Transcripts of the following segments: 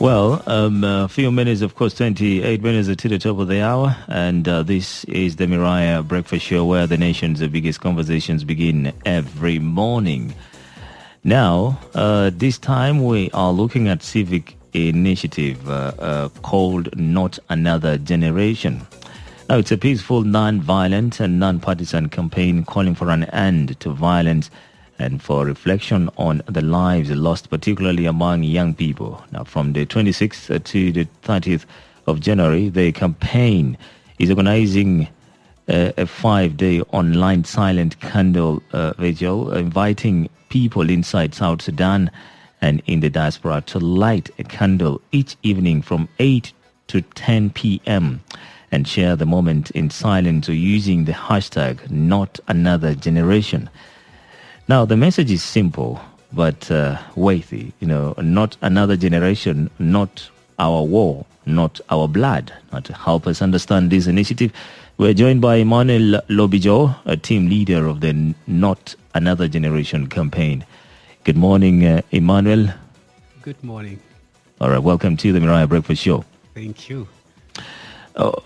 Well, a few minutes, of course, 28 minutes to the top of the hour, and this is the Mariah Breakfast Show, where the nation's biggest conversations begin every morning. Now, this time we are looking at civic initiative called Not Another Generation. Now, it's a peaceful, non-violent and non-partisan campaign calling for an end to violence and for reflection on the lives lost, particularly among young people. Now, from the 26th to the 30th of January, the campaign is organizing a 5-day online silent candle vigil, inviting people inside South Sudan and in the diaspora to light a candle each evening from 8 to 10 p.m. and share the moment in silence using the hashtag Not Another Generation. Now, the message is simple but weighty. Not another generation, not our war, not our blood. Now, to help us understand this initiative, we're joined by Emmanuel Lobijo, a team leader of the Not Another Generation campaign. Good morning, Emmanuel. Good morning. All right, welcome to the Mariah Breakfast Show. Thank you.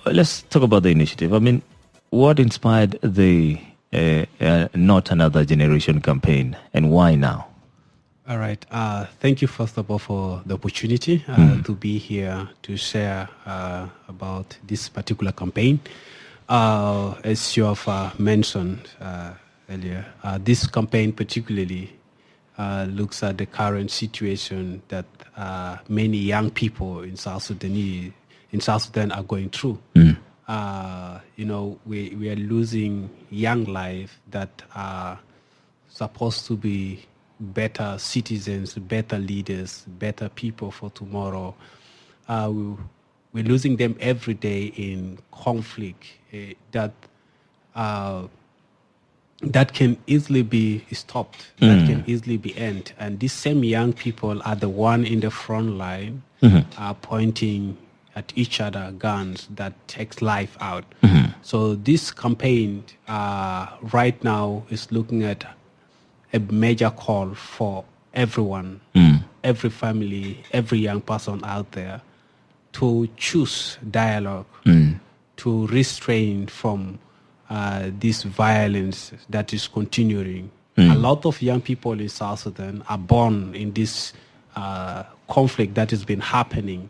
Let's talk about the initiative. I mean, what inspired the Not Another Generation campaign, and why now? All right. Thank you, first of all, for the opportunity to be here to share about this particular campaign. As you have mentioned earlier, this campaign particularly looks at the current situation that many young people in South Sudan are going through. We are losing young life that are supposed to be better citizens, better leaders, better people for tomorrow. We're losing them every day in conflict that can easily be stopped, that can easily be ended. And these same young people are the one in the front line pointing at each other guns that takes life out. So this campaign right now is looking at a major call for everyone, every family, every young person out there to choose dialogue, to restrain from this violence that is continuing. A lot of young people in South Sudan are born in this conflict that has been happening.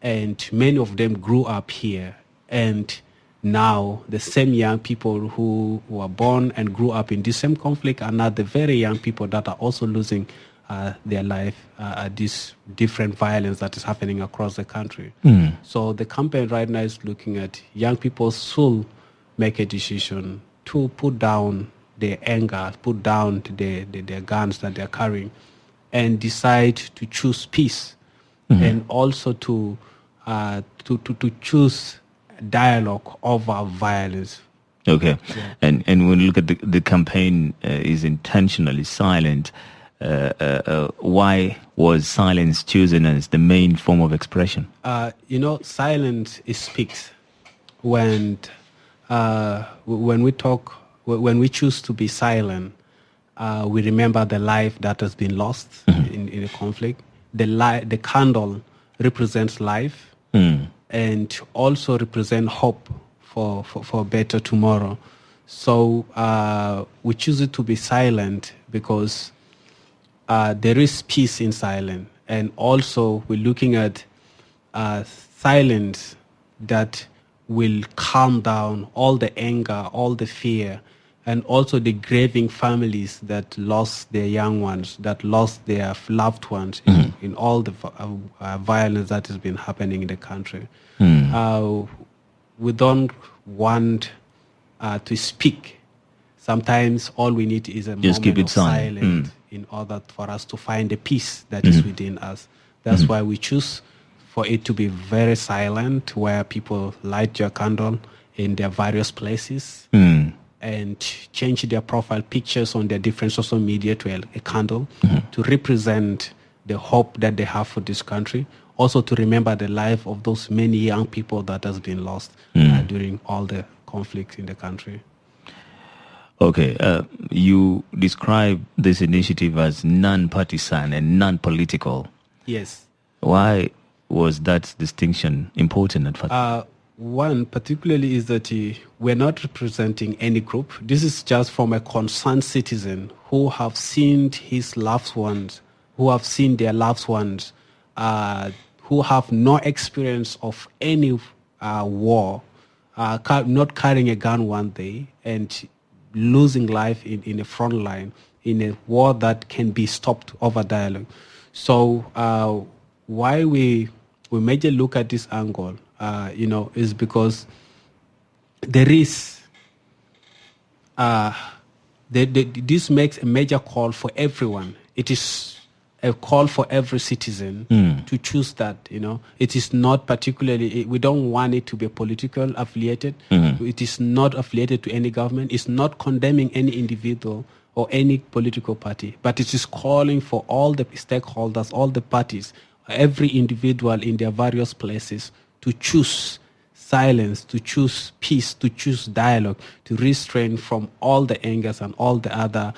And many of them grew up here. And now the same young people who were born and grew up in this same conflict are now the very young people that are also losing their life at this different violence that is happening across the country. So the campaign right now is looking at young people should make a decision to put down their anger, put down their guns that they're carrying, and decide to choose peace, and also to choose dialogue over violence. Okay. Yeah. And when you look at the campaign is intentionally silent, why was silence chosen as the main form of expression? Silence speaks. When we choose to be silent, we remember the life that has been lost in the conflict. The candle represents life, and also represent hope for a better tomorrow. So we choose it to be silent because there is peace in silence, and also we're looking at silence that will calm down all the anger, all the fear, and also the grieving families that lost their young ones, that lost their loved ones in all the violence that has been happening in the country. We don't want to speak. Sometimes all we need is a Just moment keep it of silent. silence in order for us to find the peace that is within us. That's why we choose for it to be very silent, where people light their candle in their various places and change their profile pictures on their different social media to a candle to represent the hope that they have for this country. Also to remember the life of those many young people that has been lost during all the conflicts in the country. Okay, you describe this initiative as non-partisan and non-political. Yes. Why was that distinction important at first? One particularly is that we're not representing any group. This is just from a concerned citizen who have seen his loved ones, who have seen their loved ones, who have no experience of any war, not carrying a gun one day and losing life in the front line in a war that can be stopped over dialogue. So why we majorly look at this angle, is because there is this makes a major call for everyone. It is a call for every citizen to choose that. It is not particularly. We don't want it to be political affiliated. It is not affiliated to any government. It's not condemning any individual or any political party, but it is calling for all the stakeholders, all the parties, every individual in their various places to choose silence, to choose peace, to choose dialogue, to restrain from all the angers and all the other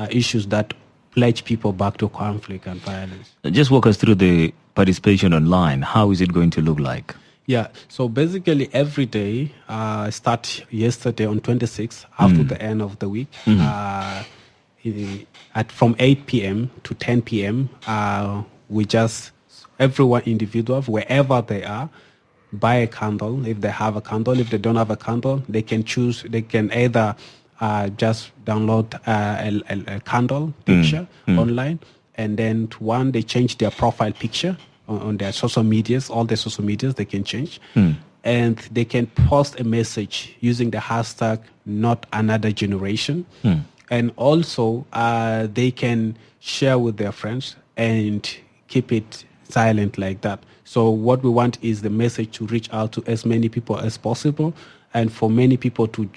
issues that pledge people back to conflict and violence. Just walk us through the participation online. How is it going to look like? Yeah, so basically every day, start yesterday on 26th, after the end of the week, from 8 p.m. to 10 p.m., everyone individual, wherever they are, buy a candle. If they have a candle, if they don't have a candle, they can choose. They can either just download a candle picture online, and then they change their profile picture on their social medias. All their social medias they can change, and they can post a message using the hashtag Not Another Generation, and also they can share with their friends and keep it silent like that. So what we want is the message to reach out to as many people as possible, and for many people to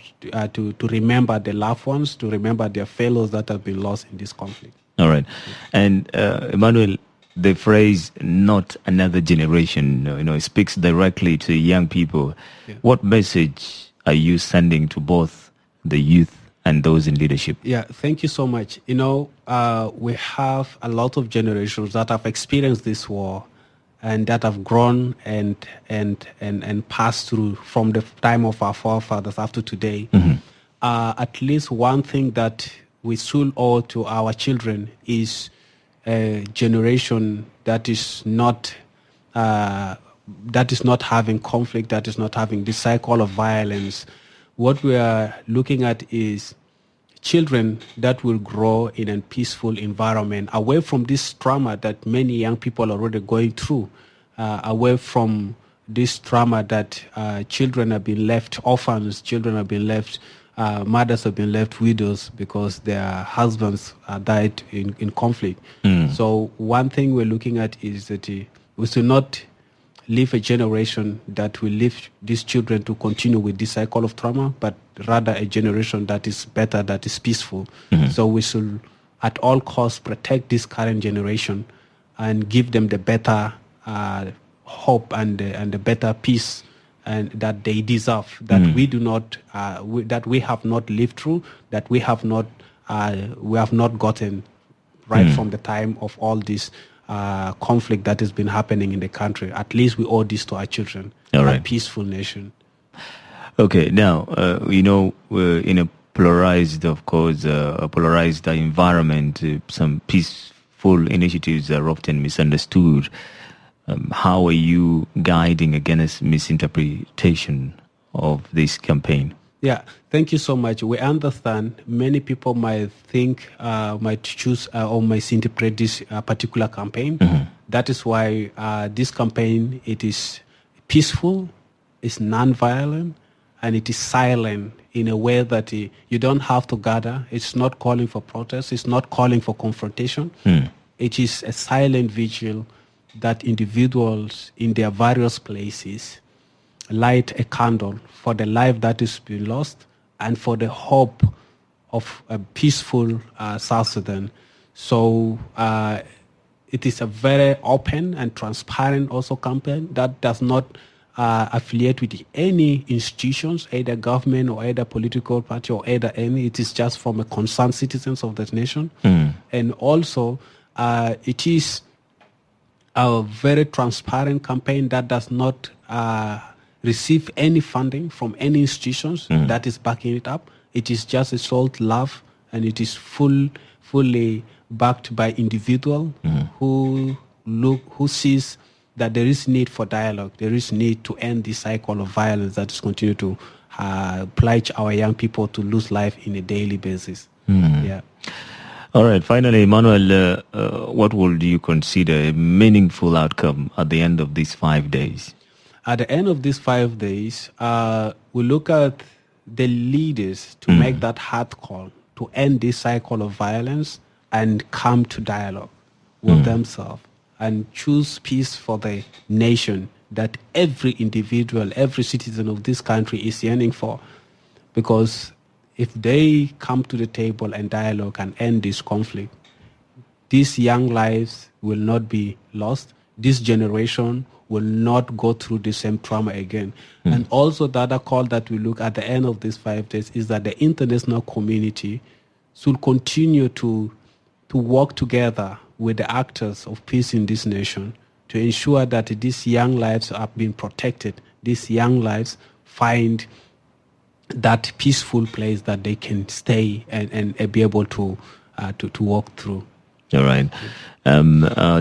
remember their loved ones, to remember their fellows that have been lost in this conflict. All right. And Emmanuel, the phrase "not another generation," it speaks directly to young people. Yeah. What message are you sending to both the youth and those in leadership? Yeah, thank you so much. We have a lot of generations that have experienced this war and that have grown and passed through from the time of our forefathers up to today. At least one thing that we should owe to our children is a generation that is not having conflict, that is not having this cycle of violence. What we are looking at is children that will grow in a peaceful environment, away from this trauma that many young people are already going through, away from this trauma that children have been left orphans, children have been left, mothers have been left widows because their husbands died in conflict. So one thing we're looking at is that we should not leave a generation that will leave these children to continue with this cycle of trauma, but rather a generation that is better, that is peaceful. So we should, at all costs, protect this current generation and give them the better hope and the better peace and that they deserve, that we do not, that we have not lived through, that we have not gotten right from the time of all this conflict that has been happening in the country. At least we owe this to our children. All right. A peaceful nation. Okay, now, we're in a polarized environment. Some peaceful initiatives are often misunderstood. How are you guiding against misinterpretation of this campaign? Yeah, thank you so much. We understand many people might think, might choose or misinterpret this particular campaign. That is why this campaign, it is peaceful, it's non-violent, and it is silent in a way that you don't have to gather. It's not calling for protest. It's not calling for confrontation. It is a silent vigil that individuals in their various places light a candle for the life that is being lost and for the hope of a peaceful South Sudan. So it is a very open and transparent also campaign that does not affiliate with any institutions, either government or either political party or either any. It is just from a concerned citizens of the nation. And also it is a very transparent campaign that does not receive any funding from any institutions that is backing it up. It is just a sold love, and it is fully backed by individual who sees that there is need for dialogue. There is need to end this cycle of violence that is continue to pledge our young people to lose life in a daily basis. Yeah. All right. Finally, Emmanuel, what would you consider a meaningful outcome at the end of these 5 days? At the end of these 5 days, we look at the leaders to make that hard call to end this cycle of violence and come to dialogue with themselves and choose peace for the nation that every individual, every citizen of this country is yearning for. Because if they come to the table and dialogue and end this conflict, these young lives will not be lost. This generation will not go through the same trauma again. And also the other call that we look at the end of these 5 days is that the international community should continue to work together with the actors of peace in this nation to ensure that these young lives are being protected. These young lives find that peaceful place that they can stay and be able to walk through. All right.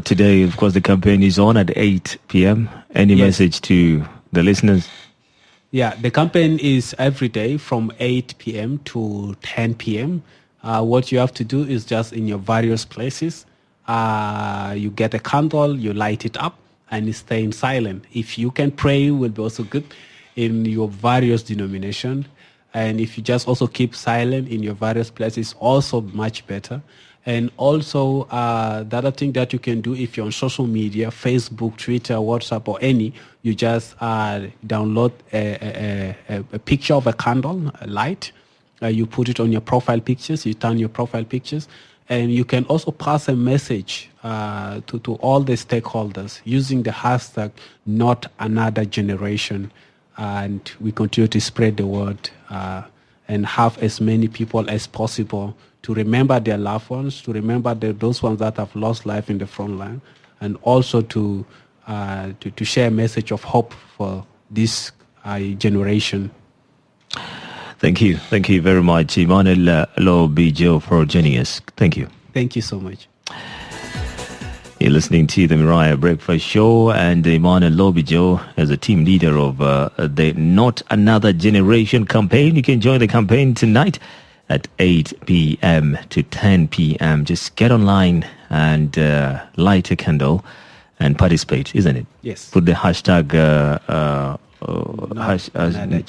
Today, of course, the campaign is on at 8 p.m. Any message to the listeners? Yeah, the campaign is every day from 8 p.m. to 10 p.m. What you have to do is just in your various places, you get a candle, you light it up, and you stay in silent. If you can pray, will be also good in your various denominations. And if you just also keep silent in your various places, also much better. And also, the other thing that you can do if you're on social media, Facebook, Twitter, WhatsApp, or any, you just download a picture of a candle, a light. You put it on your profile pictures, you turn your profile pictures, and you can also pass a message to all the stakeholders using the hashtag #NotAnotherGeneration. And we continue to spread the word and have as many people as possible to remember their loved ones, to remember those ones that have lost life in the front line, and also to share a message of hope for this generation. Thank you. Thank you very much, Emmanuel Lobijo, for joining us. Thank you. Thank you so much. You're listening to the Moriah Breakfast Show, and Emmanuel Lobijo is a team leader of the Not Another Generation campaign. You can join the campaign tonight at 8 p.m. to 10 p.m. Just get online and light a candle and participate, isn't it? Yes. Put the hashtag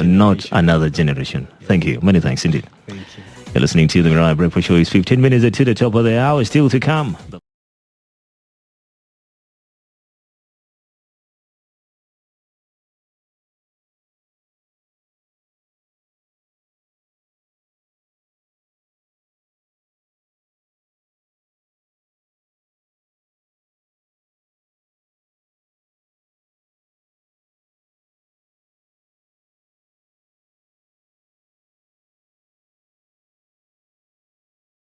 Not Another Generation. Yes. Thank you. Many thanks indeed. Thank you. You're listening to the Moriah Breakfast Show. It's 15 minutes to the top of the hour. Still to come.